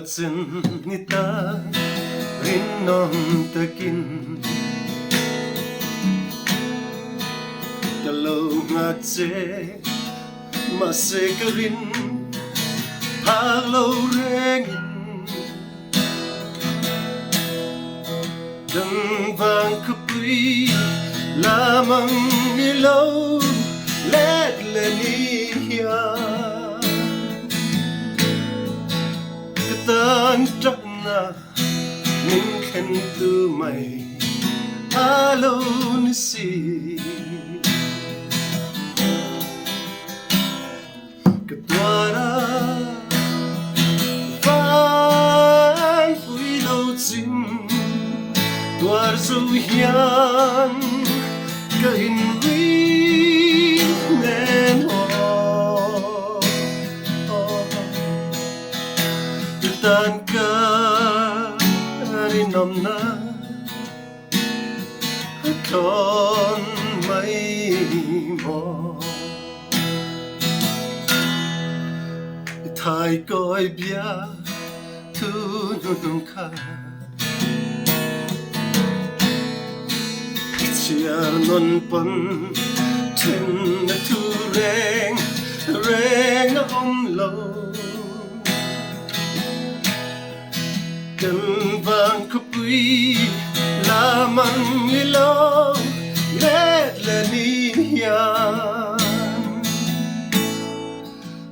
Katsin nita rinnom takin Kalau ngatse masekarin Halo rengin Dan vang kapui lamang ilaw Let leniya Tan trắc na Ninh khen tu mày Alo nisi Katwara Vang vui lâu chim Tuar dâu hian Cả hình vi nên hoa Tan ka rin na Kon may mo Thay coi bia thu nung ka Chia non pon Trên thu reng Reng om lâu Cần vang kapui lamang ilaw Let leniyan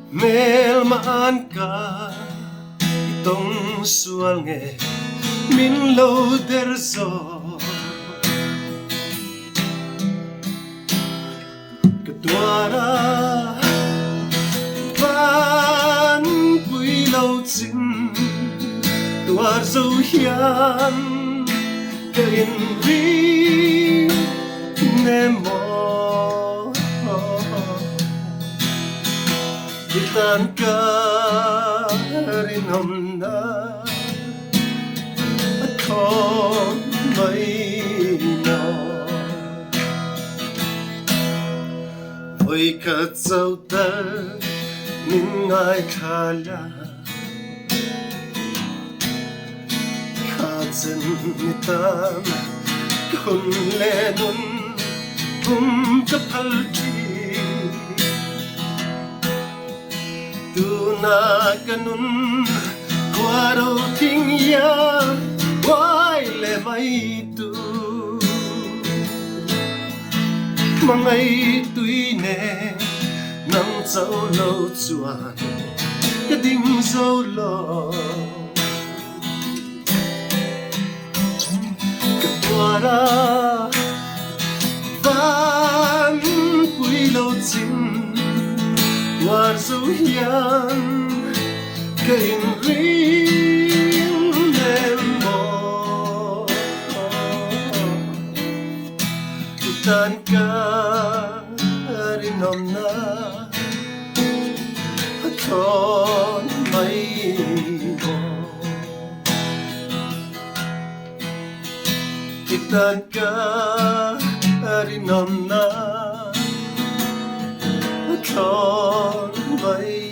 Melmaan ka itong sual nge Min lo derso Katwara Van pui lâu chim Tuar dâu hian Cả in vi nêm mò Tan ka rin hôm na Kon may no Ôi ka dâu ta Ninh ai khala Katsin nitan kun lenun kapalti Tuna kanun kwaro tingya Wai le mai tu Mangai tui ne Nang zau lâu chuan Ka ding zau lo Katwara Van pui lâu chim Tuar dâu hian Cả in rin em mò Tan ka rin hôm na Kon may mo Tan ka rin hôm na Kon may